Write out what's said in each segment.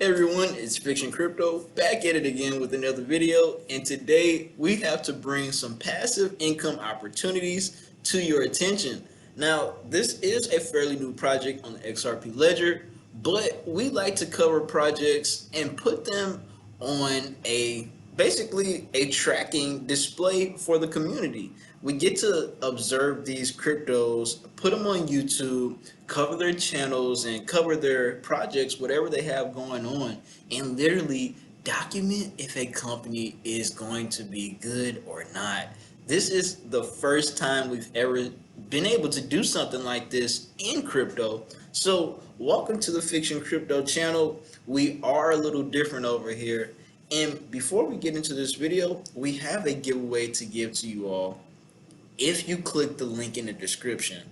everyone, it's Fiktxun Crypto back at it again with another video, and today we have to bring some passive income opportunities to your attention. Now, this is a fairly new project on the XRPLedger, but we like to cover projects and put them on basically a tracking display for the community. We get to observe these cryptos, put them on YouTube, cover their channels and cover their projects, whatever they have going on, and literally document if a company is going to be good or not. This is the first time we've ever been able to do something like this in crypto. So welcome to the Fiktxun Crypto channel. We are a little different over here. And before we get into this video, we have a giveaway to give to you all. If you click the link in the description,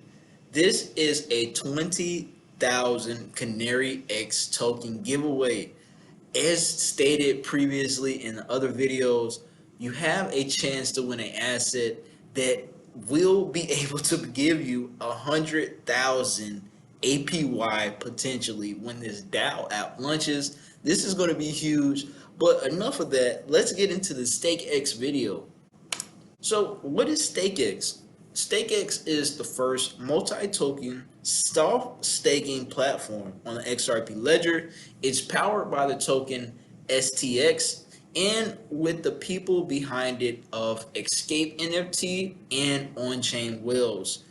this is a 20,000 Canary X token giveaway. As stated previously in the other videos, you have a chance to win an asset that will be able to give you 100,000 APY potentially when this DAO app launches. This is going to be huge, but enough of that. Let's get into the StakeX video. So what is StakeX? StakeX is the first multi-token self-staking platform on the XRPLedger. It's powered by the token STX and with the people behind it of Escape NFT and on-chain whales.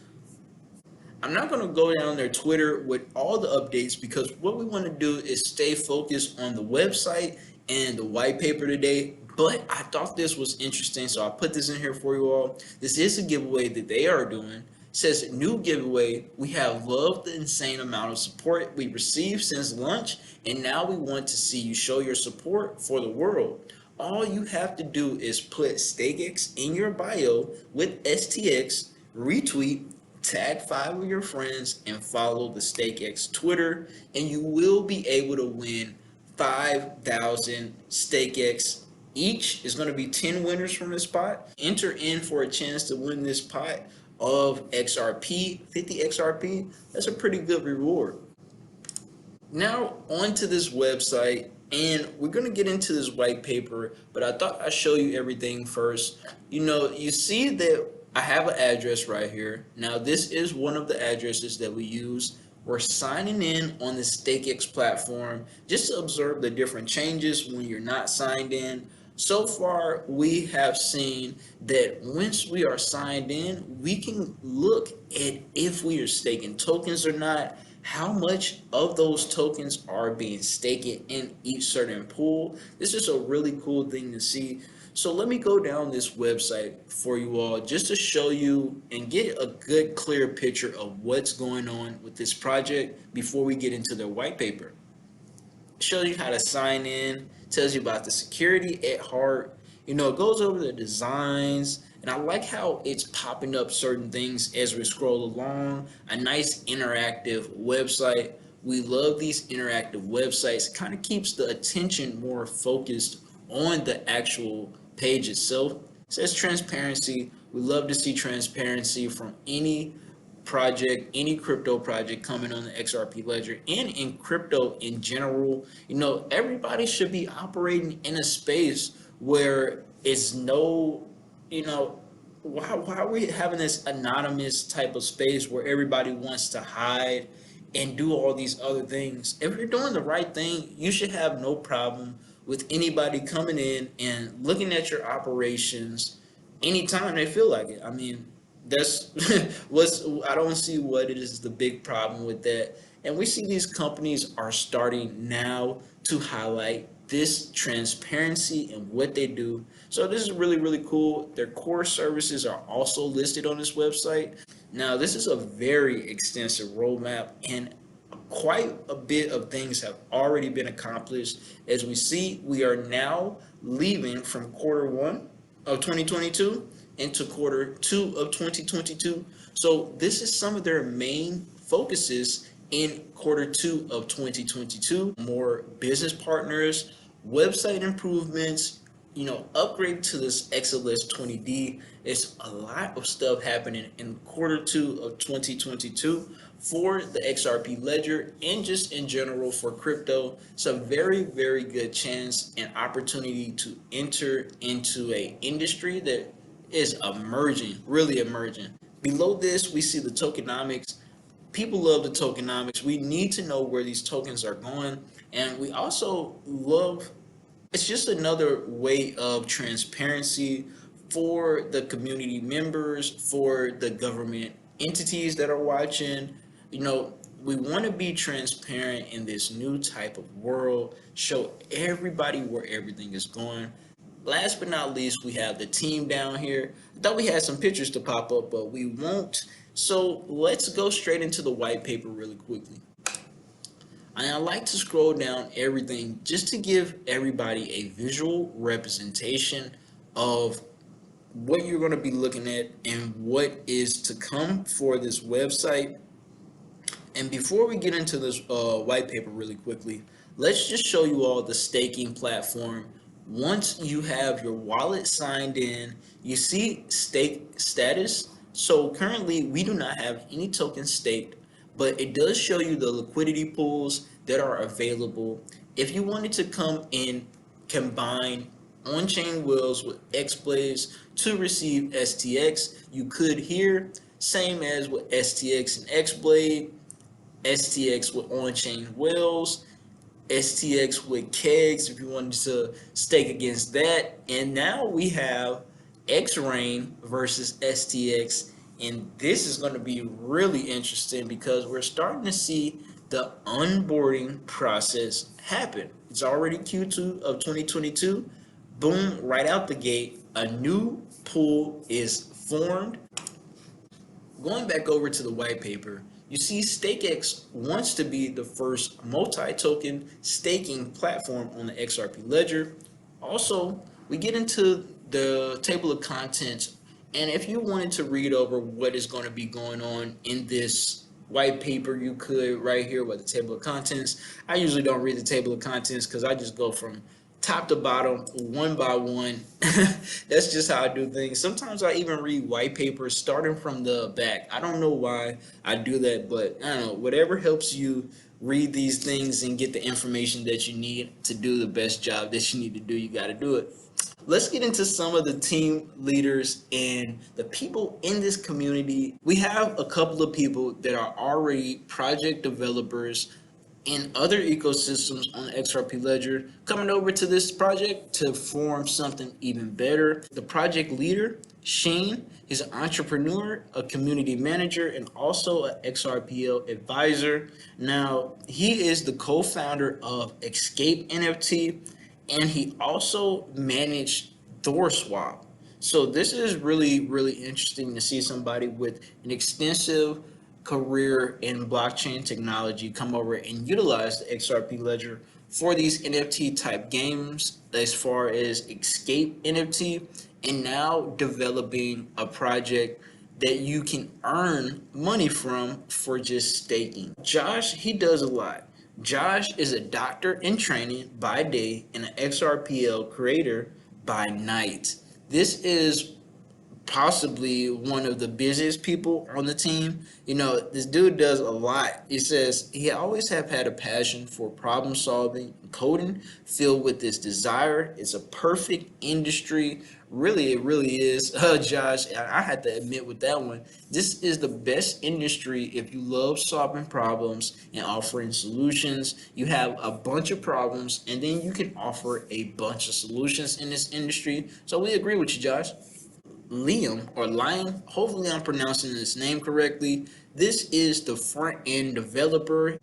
I'm not going to go down their Twitter with all the updates because what we want to do is stay focused on the website and the white paper today. But I thought this was interesting, so I put this in here for you all. This is a giveaway that they are doing. It says new giveaway. We have loved the insane amount of support we received since launch, and now we want to see you show your support for the world. All you have to do is put StakeX in your bio with STX, retweet, tag 5 of your friends, and follow the StakeX Twitter, and you will be able to win 5,000 StakeX. Each is going to be 10 winners from this pot. Enter in for a chance to win this pot of XRP, 50 XRP. That's a pretty good reward. Now onto this website, and we're going to get into this white paper, but I thought I'd show you everything first. You see that I have an address right here. Now this is one of the addresses that we use. We're signing in on the StakeX platform just to observe the different changes when you're not signed in. So far, we have seen that once we are signed in, we can look at if we are staking tokens or not, how much of those tokens are being staked in each certain pool. This is a really cool thing to see. So let me go down this website for you all just to show you and get a good clear picture of what's going on with this project before we get into their white paper. It shows you how to sign in, tells you about the security at heart, it goes over the designs, and I like how it's popping up certain things as we scroll along. A nice interactive website. We love these interactive websites. It kind of keeps the attention more focused on the actual page itself. It says transparency. We love to see transparency from any project, any crypto project coming on the XRPLedger and in crypto in general. Everybody should be operating in a space where it's no, why are we having this anonymous type of space where everybody wants to hide and do all these other things? If you're doing the right thing, you should have no problem with anybody coming in and looking at your operations anytime they feel like it. I mean, that's I don't see what it is the big problem with that. And we see these companies are starting now to highlight this transparency and what they do. So this is really, really cool. Their core services are also listed on this website. Now, this is a very extensive roadmap, and quite a bit of things have already been accomplished. As we see, we are now leaving from Q1 of 2022 into Q2 of 2022. So this is some of their main focuses in Q2 of 2022. More business partners, website improvements, upgrade to this XLS 20D. It's a lot of stuff happening in Q2 of 2022 for the XRP ledger and just in general for crypto. It's a very, very good chance and opportunity to enter into a industry that is emerging, really emerging. Below this, we see the tokenomics. People love the tokenomics. We need to know where these tokens are going. And we also love, it's just another way of transparency for the community members, for the government entities that are watching. We want to be transparent in this new type of world, show everybody where everything is going. Last but not least, we have the team down here. I thought we had some pictures to pop up, but we won't. So let's go straight into the white paper really quickly. And I like to scroll down everything just to give everybody a visual representation of what you're going to be looking at and what is to come for this website. And before we get into this white paper really quickly, let's just show you all the staking platform. Once you have your wallet signed in, you see stake status. So currently we do not have any tokens staked, but it does show you the liquidity pools that are available. If you wanted to come and combine on-chain whales with X-Blaze to receive STX, you could here, same as with STX and X-Blade, STX with on-chain whales, STX with kegs if you wanted to stake against that. And now we have XRain versus STX, and this is going to be really interesting because we're starting to see the onboarding process happen. It's already Q2 of 2022. Boom, right out the gate, a new pool is formed. Going back over to the white paper, you see StakeX wants to be the first multi-token staking platform on the XRP ledger. Also, we get into the table of contents, and if you wanted to read over what is going to be going on in this white paper, you could right here with the table of contents. I usually don't read the table of contents because I just go from top to bottom, one by one. That's just how I do things. Sometimes I even read white papers starting from the back. I don't know why I do that, but I don't know. Whatever helps you read these things and get the information that you need to do the best job that you need to do, you got to do it. Let's get into some of the team leaders and the people in this community. We have a couple of people that are already project developers in other ecosystems on the XRP ledger coming over to this project to form something even better. The project leader, Shane, is an entrepreneur, a community manager, and also an XRPL advisor. Now, he is the co-founder of Escape NFT, and he also managed ThorSwap. So this is really, really interesting to see somebody with an extensive career in blockchain technology come over and utilize the XRP ledger for these NFT type games as far as Escape NFT, and now developing a project that you can earn money from for just staking. Josh, he does a lot. Josh is a doctor in training by day and an XRPL creator by night. This is possibly one of the busiest people on the team. This dude does a lot. It says he always have had a passion for problem solving and coding, filled with this desire. It's a perfect industry. Really, it really is. Josh, I had to admit with that one, this is the best industry if you love solving problems and offering solutions. You have a bunch of problems and then you can offer a bunch of solutions in this industry. So we agree with you, Josh. Liam, hopefully I'm pronouncing his name correctly. This is the front end developer.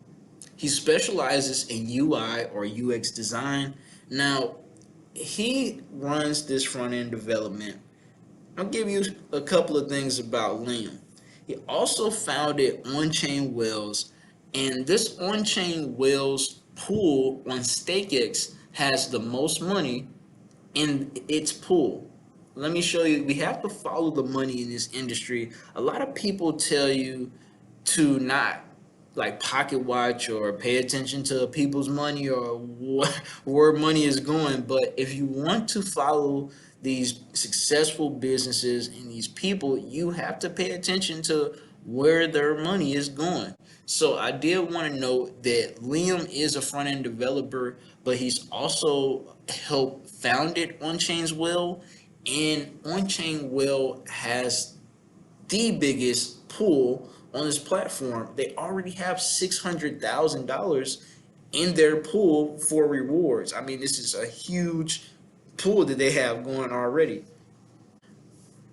He specializes in UI or UX design. Now, he runs this front end development. I'll give you a couple of things about Liam. He also founded On-Chain Whales, and this On-Chain Whales pool on StakeX has the most money in its pool. Let me show you. We have to follow the money in this industry. A lot of people tell you to not like pocket watch or pay attention to people's money or where money is going. But if you want to follow these successful businesses and these people, you have to pay attention to where their money is going. So I did want to note that Liam is a front end developer, but he's also helped founded On-Chain's Well, and On-Chain Well has the biggest pool on this platform. They already have $600,000 in their pool for rewards. I mean, this is a huge pool that they have going already.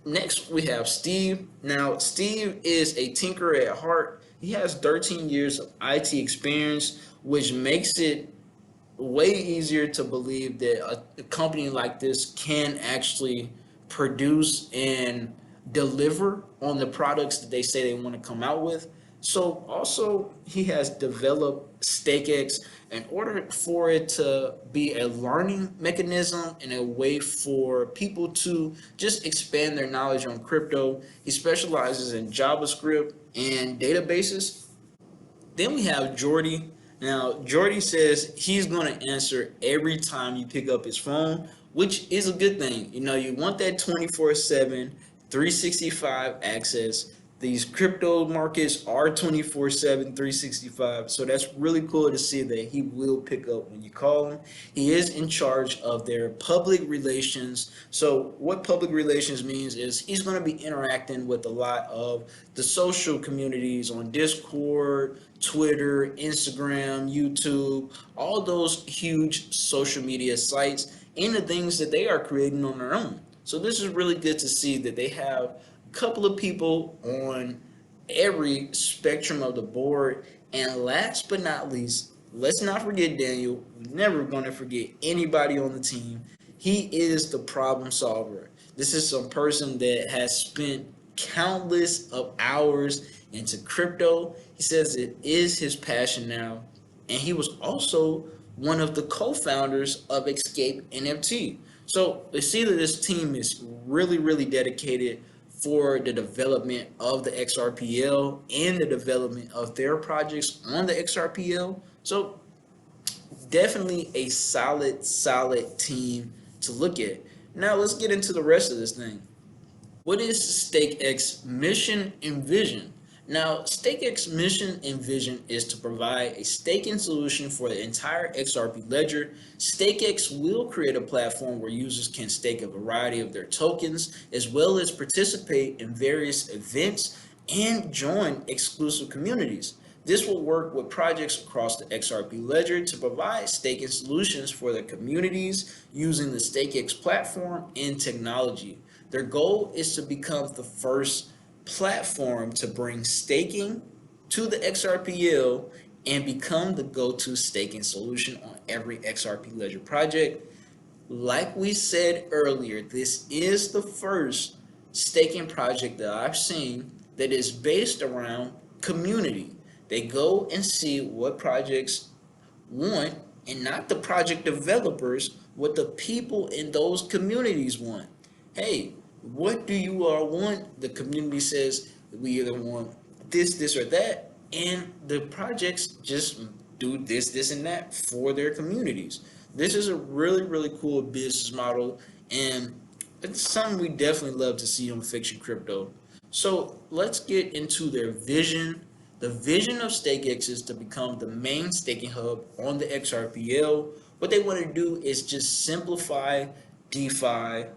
Next, we have Steve. Now, Steve is a tinkerer at heart. He has 13 years of IT experience, which makes it way easier to believe that a company like this can actually produce and deliver on the products that they say they want to come out with. So also he has developed StakeX in order for it to be a learning mechanism and a way for people to just expand their knowledge on crypto. He specializes in JavaScript and databases. Then we have Jordy. Now, Jordy says he's going to answer every time you pick up his phone, which is a good thing. You know, you want that 24/7, 365 access. These crypto markets are 24/7, 365. So that's really cool to see that he will pick up when you call him. He is in charge of their public relations. So what public relations means is he's going to be interacting with a lot of the social communities on Discord, Twitter, Instagram, YouTube, all those huge social media sites and the things that they are creating on their own. So this is really good to see that they have a couple of people on every spectrum of the board. And last but not least, let's not forget Daniel. We're never going to forget anybody on the team. He is the problem solver. This is some person that has spent countless of hours into crypto. He says it is his passion now. And he was also one of the co-founders of Escape NFT. So they see that this team is really, really dedicated for the development of the XRPL and the development of their projects on the XRPL. So definitely a solid team to look at. Now let's get into the rest of this thing. What is StakeX mission and vision? Now, StakeX mission and vision is to provide a staking solution for the entire XRP ledger. StakeX will create a platform where users can stake a variety of their tokens, as well as participate in various events and join exclusive communities. This will work with projects across the XRP ledger to provide staking solutions for the communities using the StakeX platform and technology. Their goal is to become the first platform to bring staking to the XRPL and become the go-to staking solution on every XRP Ledger project. Like we said earlier, this is the first staking project that I've seen that is based around community. They go and see what projects want and not the project developers, what the people in those communities want. Hey, what do you all want? The community says we either want this, or that, and the projects just do this, and that for their communities. This is a really cool business model, and it's something we definitely love to see on Fiktxun Crypto. So let's get into their vision. The vision of StakeX is to become the main staking hub on the XRPL. What they want to do is just simplify DeFi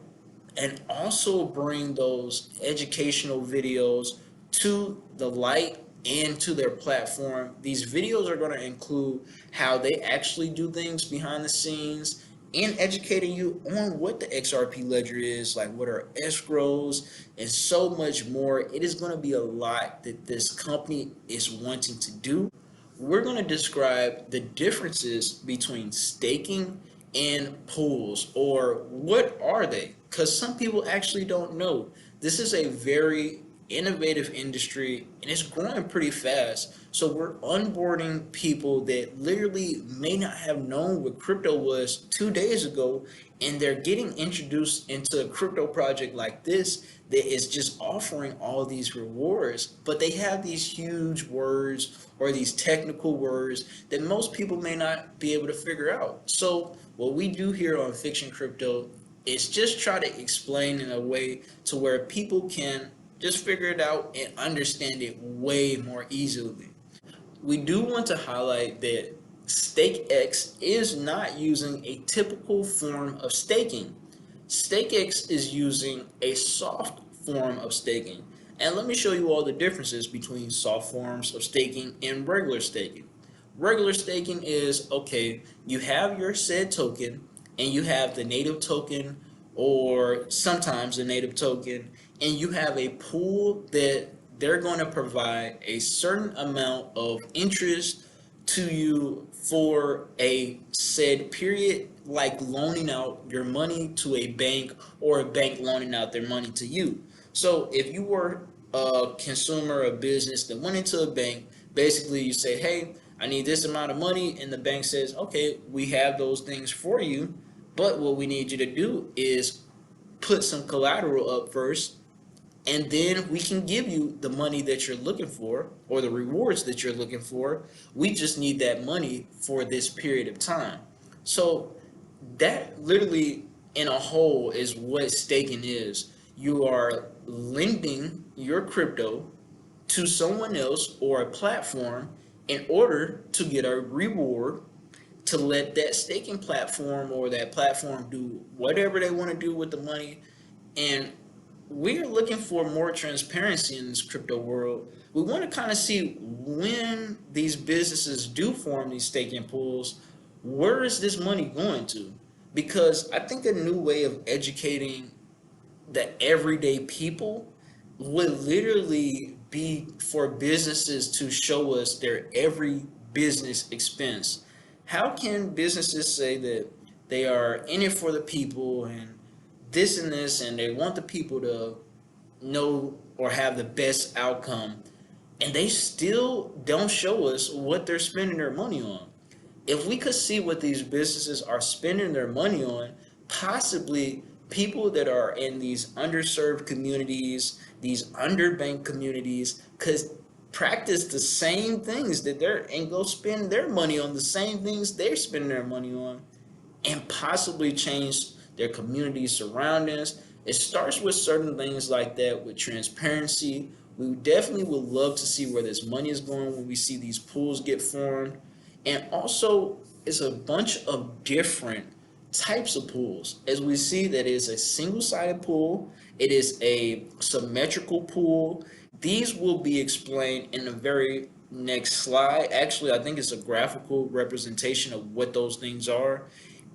and also bring those educational videos to the light and to their platform. These videos are going to include how they actually do things behind the scenes and educating you on what the XRP ledger is, like what are escrows and so much more. It is going to be a lot that this company is wanting to do. We're going to describe the differences between staking and pools, or what are they? Because some people actually don't know. This is a very innovative industry and it's growing pretty fast. So we're onboarding people that literally may not have known what crypto was 2 days ago, and they're getting introduced into a crypto project like this that is just offering all these rewards, but they have these huge words or these technical words that most people may not be able to figure out. So what we do here on Fiktxun Crypto is just try to explain in a way to where people can just figure it out and understand it way more easily. We do want to highlight that StakeX is not using a typical form of staking. StakeX is using a soft form of staking. And let me show you all the differences between soft forms of staking and regular staking. Regular staking is, okay, you have your said token and you have the native token or sometimes the native token, and you have a pool that they're going to provide a certain amount of interest to you for a said period, like loaning out your money to a bank or a bank loaning out their money to you. So if you were a consumer, a business that went into a bank, basically you say, hey, I need this amount of money, and the bank says, okay, we have those things for you, but what we need you to do is put some collateral up first, and then we can give you the money that you're looking for or the rewards that you're looking for. We just need that money for this period of time. So that literally in a whole is what staking is. You are lending your crypto to someone else or a platform in order to get a reward, to let that staking platform or that platform do whatever they want to do with the money. And we're looking for more transparency in this crypto world. We want to kind of see when these businesses do form these staking pools, where is this money going to? Because I think a new way of educating the everyday people would literally be for businesses to show us their every business expense. How can businesses say that they are in it for the people and this and they want the people to know or have the best outcome, and they still don't show us what they're spending their money on? If we could see what these businesses are spending their money on, possibly people that are in these underserved communities, these underbanked communities, could practice the same things that they're and go spend their money on the same things they're spending their money on, and possibly change their community surroundings. It starts with certain things like that, with transparency. We definitely would love to see where this money is going when we see these pools get formed. And also, it's a bunch of different types of pools. As we see, that is a single-sided pool, it is a symmetrical pool. These will be explained in the very next slide. Actually, I think it's a graphical representation of what those things are.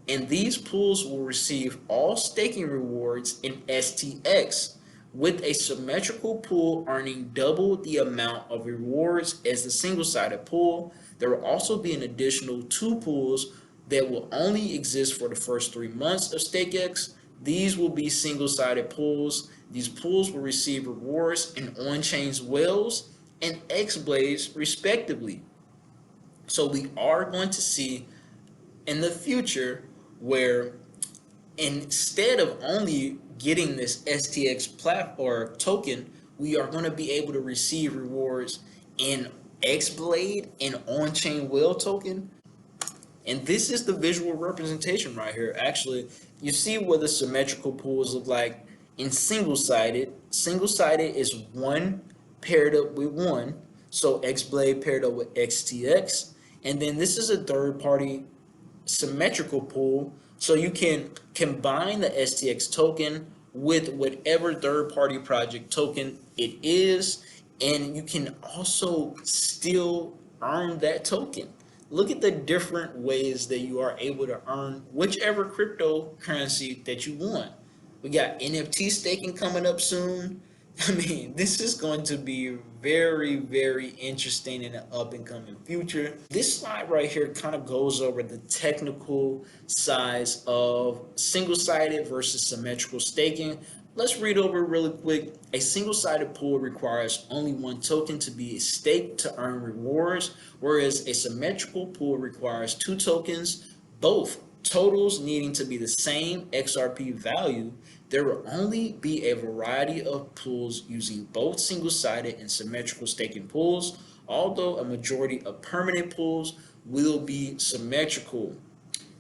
And these pools will receive all staking rewards in STX, with a symmetrical pool earning double the amount of rewards as the single-sided pool. There will also be an additional 2 pools that will only exist for the first 3 months of StakeX. These will be single-sided pools. These pools will receive rewards in on-chain whales and X-blades respectively. So we are going to see in the future where instead of only getting this STX plat or token, we are going to be able to receive rewards in X-blade and on-chain whale token. And this is the visual representation right here. Actually, you see what the symmetrical pools look like in single-sided. Single-sided is 1 paired up with 1. So X-blade paired up with XTX. And then this is a third-party symmetrical pool. So you can combine the STX token with whatever third-party project token it is. And you can also still earn that token. Look at the different ways that you are able to earn whichever cryptocurrency that you want. We got NFT staking coming up soon. I mean, this is going to be very, very interesting in the up and coming future. This slide right here kind of goes over the technical size of single-sided versus symmetrical staking. let's read over really quick. A single-sided pool requires only one token to be staked to earn rewards, whereas a symmetrical pool requires two tokens, both totals needing to be the same XRP value. There will only be a variety of pools using both single-sided and symmetrical staking pools, although a majority of permanent pools will be symmetrical.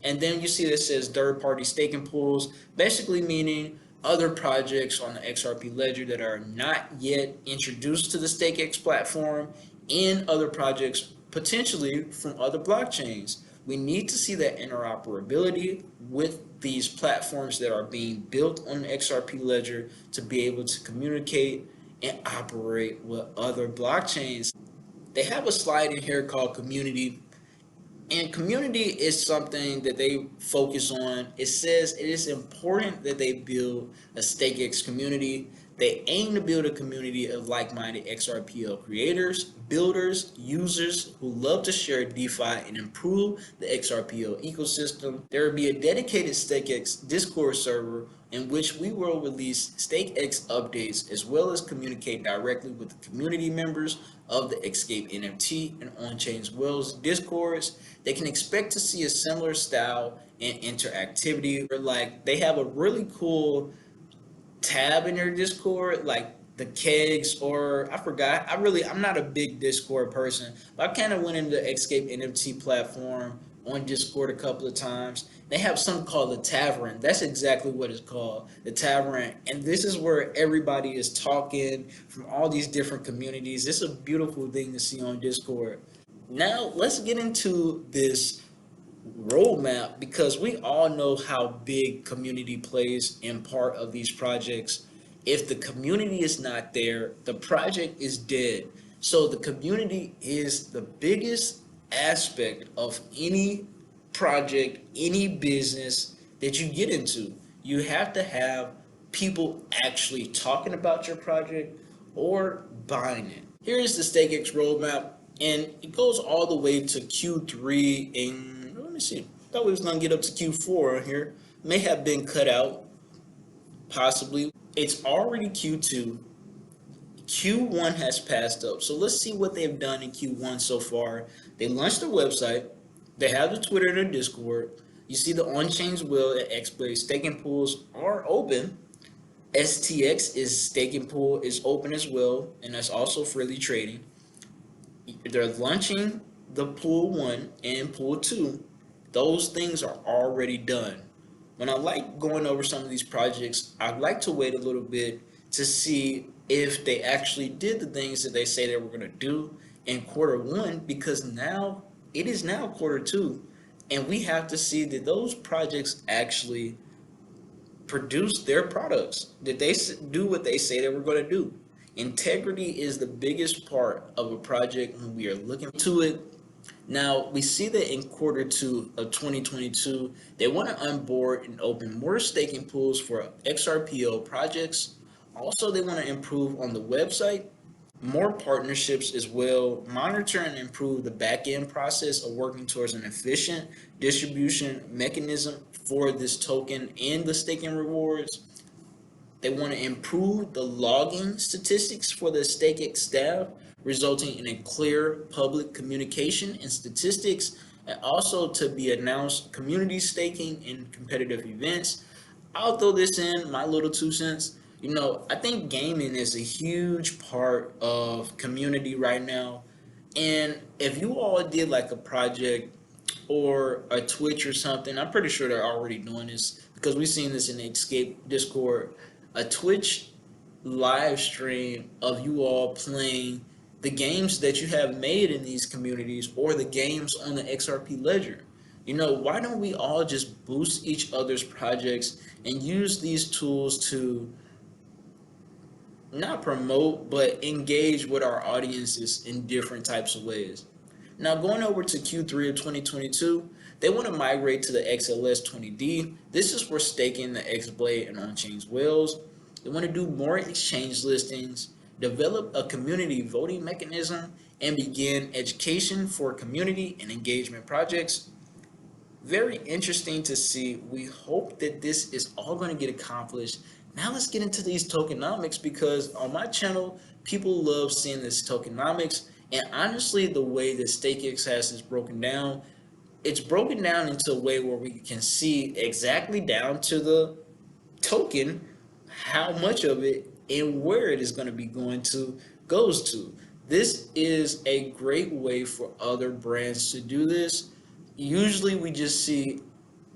And then you see that it says third-party staking pools, basically meaning other projects on the XRP ledger that are not yet introduced to the StakeX platform, and other projects potentially from other blockchains. We need to see that interoperability with these platforms that are being built on the XRP ledger to be able to communicate and operate with other blockchains. They have a slide in here called community. And community is something that they focus on. It says it is important that they build a StakeX community. They aim to build a community of like-minded XRPL creators, builders, users who love to share DeFi and improve the XRPL ecosystem. There will be a dedicated StakeX Discord server in which we will release StakeX updates as well as communicate directly with the community members of the Escape NFT and On-Chain Wells Discords. They can expect to see a similar style and interactivity. Like, they have a really cool tab in their Discord, like the kegs, or I forgot. I'm not a big Discord person, but I kind of went into the Escape NFT platform on Discord a couple of times. They have something called the Tavern. That's exactly what it's called, the Tavern. And this is where everybody is talking from all these different communities. It's a beautiful thing to see on Discord. Now let's get into this roadmap, because we all know how big community plays in part of these projects. If the community is not there, the project is dead. So the community is the biggest aspect of any project, any business that you get into. You have to have people actually talking about your project or buying it. Here is the StakeX roadmap, and it goes all the way to Q3 in, let me see, thought we was gonna get up to Q4 here. May have been cut out, possibly. It's already Q2. Q1 has passed up. So let's see what they've done in Q1 so far. They launched their website. They have the Twitter and their Discord. You see the on-chain will at XBlade staking pools are open. STX is staking pool is open as well, and that's also freely trading. They're launching the pool 1 and pool 2. Those things are already done. When I like going over some of these projects, I'd like to wait a little bit to see if they actually did the things that they say they were going to do in Q1, because now it is now Q2, and we have to see that those projects actually produce their products, that they do what they say they were going to do. Integrity is the biggest part of a project when we are looking to it. Now, we see that in Q2 of 2022, they want to onboard and open more staking pools for XRPL projects. Also, they want to improve on the website, more partnerships as well, monitor and improve the back-end process of working towards an efficient distribution mechanism for this token and the staking rewards. They want to improve the logging statistics for the StakeX staff, resulting in a clear public communication and statistics, and also to be announced community staking in competitive events. I'll throw this in, my little 2 cents. You know, I think gaming is a huge part of community right now. And if you all did like a project or a Twitch or something, I'm pretty sure they're already doing this because we've seen this in the Escape Discord. A Twitch live stream of you all playing the games that you have made in these communities or the games on the XRP ledger. You know, why don't we all just boost each other's projects and use these tools to not promote, but engage with our audiences in different types of ways. Now, going over to Q3 of 2022, they want to migrate to the XLS20D. This is for staking the XBlade and on-chain whales. They want to do more exchange listings, develop a community voting mechanism, and begin education for community and engagement projects. Very interesting to see. We hope that this is all going to get accomplished Now let's get into these tokenomics, because on my channel, people love seeing this tokenomics. And honestly, the way that StakeX has this broken down, it's broken down into a way where we can see exactly down to the token how much of it and where it is going to be going to goes to. This is a great way for other brands to do this. Usually we just see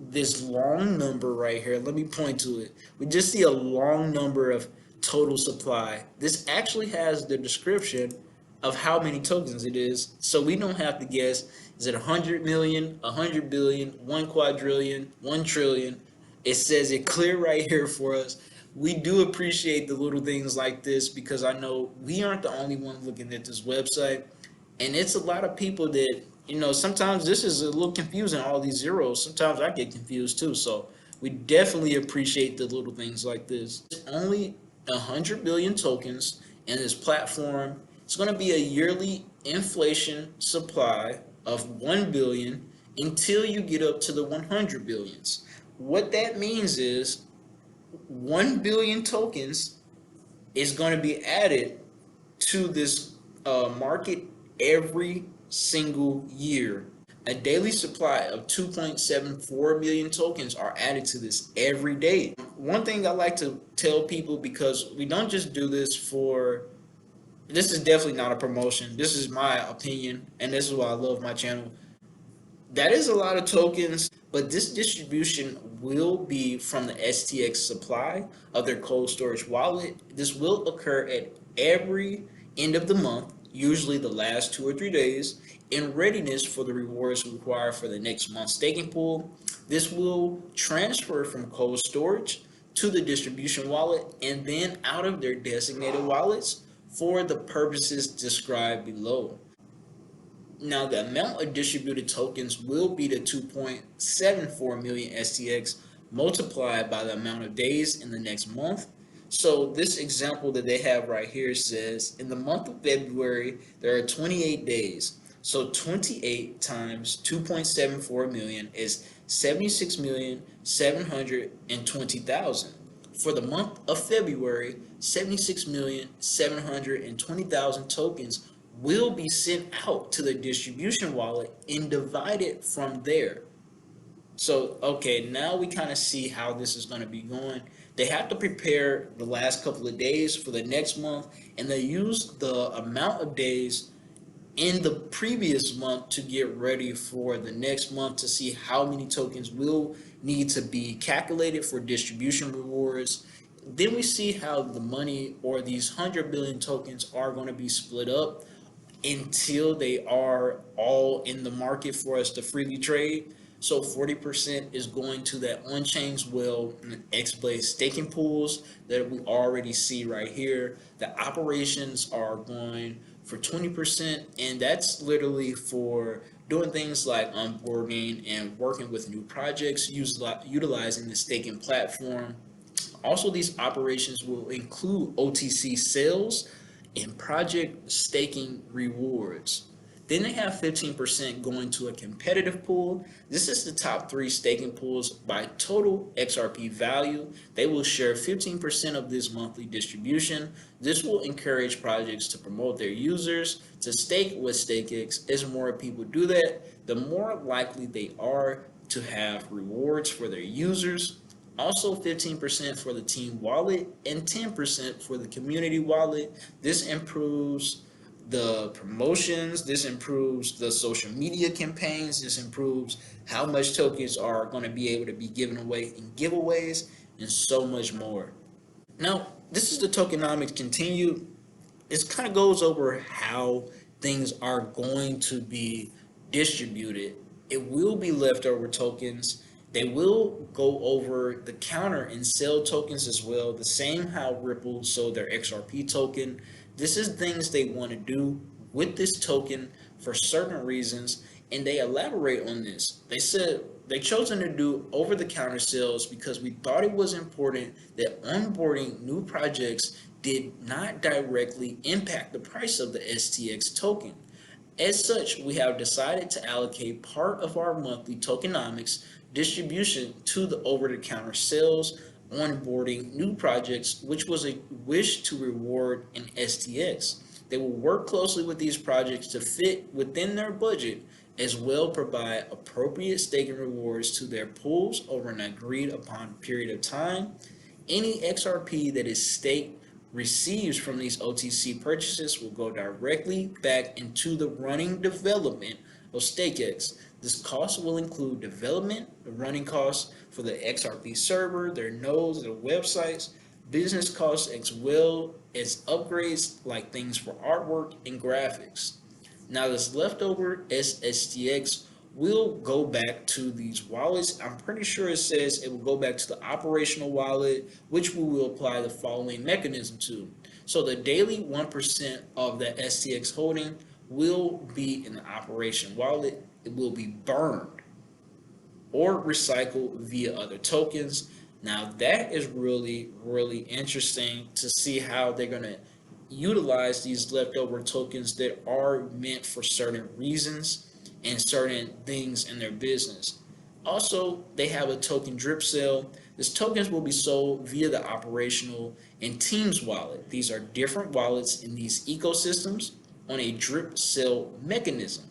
this long number right here. Let me point to it. We just see a long number of total supply. This actually has the description of how many tokens it is, so we don't have to guess. Is it 100 million, 100 billion, 1 quadrillion, 1 trillion? It says it clear right here for us. We do appreciate the little things like this, because I know we aren't the only ones looking at this website, and it's a lot of people that, sometimes this is a little confusing, all these zeros. Sometimes I get confused too, so we definitely appreciate the little things like this. It's only 100 billion tokens in this platform. It's going to be a yearly inflation supply of 1 billion until you get up to the 100 billions. What that means is 1 billion tokens is going to be added to this market every single year. A daily supply of 2.74 million tokens are added to this every day. One thing I like to tell people, because we don't just do this for, this is definitely not a promotion, this is my opinion, and this is why I love my channel. That is a lot of tokens, but this distribution will be from the STX supply of their cold storage wallet. This will occur at every end of the month, usually the last 2 or 3 days, in readiness for the rewards required for the next month's staking pool. This will transfer from cold storage to the distribution wallet and then out of their designated wallets for the purposes described below. Now, the amount of distributed tokens will be the 2.74 million STX multiplied by the amount of days in the next month. So this example that they have right here says in the month of February, there are 28 days. So 28 times 2.74 million is 76,720,000. For the month of February, 76,720,000 tokens will be sent out to the distribution wallet and divided from there. So, okay, now we kind of see how this is going to be going. They have to prepare the last couple of days for the next month, and they use the amount of days in the previous month to get ready for the next month to see how many tokens will need to be calculated for distribution rewards. Then we see how the money, or these 100 billion tokens, are going to be split up until they are all in the market for us to freely trade. So 40% is going to that on-chain well X-Blaze staking pools that we already see right here. The operations are going for 20%, and that's literally for doing things like onboarding and working with new projects, utilizing the staking platform. Also, these operations will include OTC sales and project staking rewards. Then they have 15% going to a competitive pool. This is the top 3 staking pools by total XRP value. They will share 15% of this monthly distribution. This will encourage projects to promote their users to stake with StakeX. As more people do that, the more likely they are to have rewards for their users. Also 15% for the team wallet and 10% for the community wallet. This improves the promotions, this improves the social media campaigns, this improves how much tokens are going to be able to be given away in giveaways, and so much more. Now, this is the Tokenomics Continue. It kind of goes over how things are going to be distributed. It will be leftover tokens. They will go over the counter and sell tokens as well, the same how Ripple sold their XRP token. This is things they want to do with this token for certain reasons, and they elaborate on this. They said they chosen to do over-the-counter sales because we thought it was important that onboarding new projects did not directly impact the price of the STX token. As such, we have decided to allocate part of our monthly tokenomics distribution to the over-the-counter sales onboarding new projects, which was a wish to reward an STX. They will work closely with these projects to fit within their budget, as well provide appropriate staking rewards to their pools over an agreed upon period of time. Any XRP that is staked receives from these OTC purchases will go directly back into the running development of StakeX. This cost will include development, the running costs for the XRP server, their nodes, their websites, business costs, as well as upgrades like things for artwork and graphics. Now this leftover STX will go back to these wallets. I'm pretty sure it says it will go back to the operational wallet, which we will apply the following mechanism to. So the daily 1% of that STX holding will be in the operation wallet. It will be burned or recycled via other tokens. Now that is really, really interesting to see how they're going to utilize these leftover tokens that are meant for certain reasons and certain things in their business. Also, they have a token drip sale. These tokens will be sold via the operational and Teams wallet. These are different wallets in these ecosystems on a drip sale mechanism.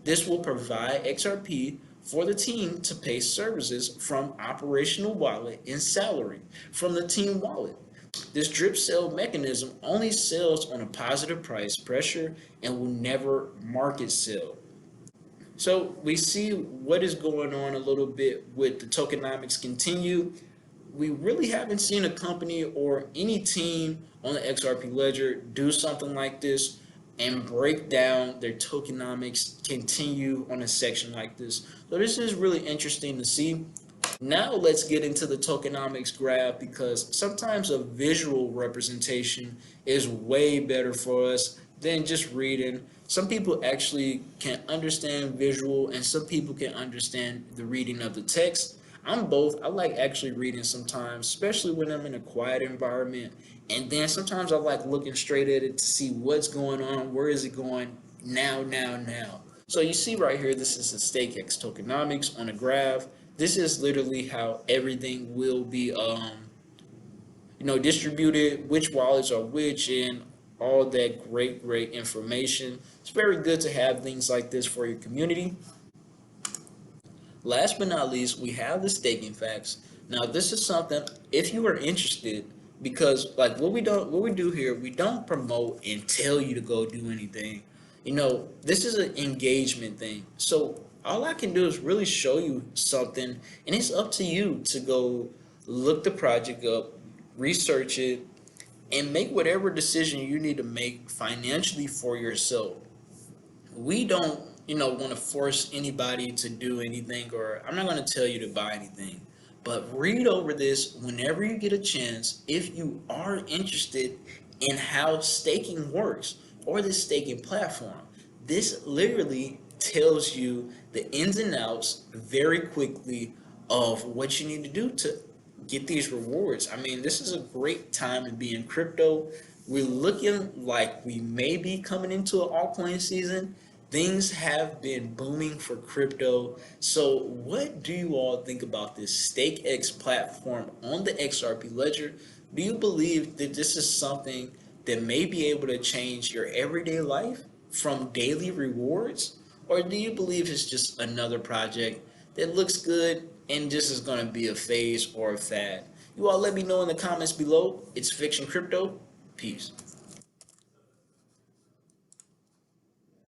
This will provide XRP for the team to pay services from operational wallet and salary from the team wallet. This drip sale mechanism only sells on a positive price pressure and will never market sell. So we see what is going on a little bit with the Tokenomics Continue. We really haven't seen a company or any team on the XRP Ledger do something like this and break down their Tokenomics Continue on a section like this. So this is really interesting to see. Now let's get into the tokenomics graph, because sometimes a visual representation is way better for us than just reading. Some people actually can understand visual and some people can understand the reading of the text. I'm both. I like actually reading sometimes, especially when I'm in a quiet environment. And then sometimes I like looking straight at it to see what's going on, where is it going now. So you see right here, this is the StakeX tokenomics on a graph. This is literally how everything will be distributed, which wallets are which, and all that great information. It's very good to have things like this for your community. Last but not least, we have the staking facts. Now this is something, if you are interested, because like what we do here, we don't promote and tell you to go do anything. This is an engagement thing. So all I can do is really show you something, and it's up to you to go look the project up, research it, and make whatever decision you need to make financially for yourself. We don't, want to force anybody to do anything, or I'm not going to tell you to buy anything. But read over this whenever you get a chance if you are interested in how staking works or the staking platform. This literally tells you the ins and outs very quickly of what you need to do to get these rewards. I mean, this is a great time to be in crypto. We're looking like we may be coming into an altcoin season. Things have been booming for crypto. So what do you all think about this StakeX platform on the XRP Ledger? Do you believe that this is something that may be able to change your everyday life from daily rewards? Or do you believe it's just another project that looks good and this is going to be a phase or a fad? You all let me know in the comments below. It's Fiktxun Crypto. Peace.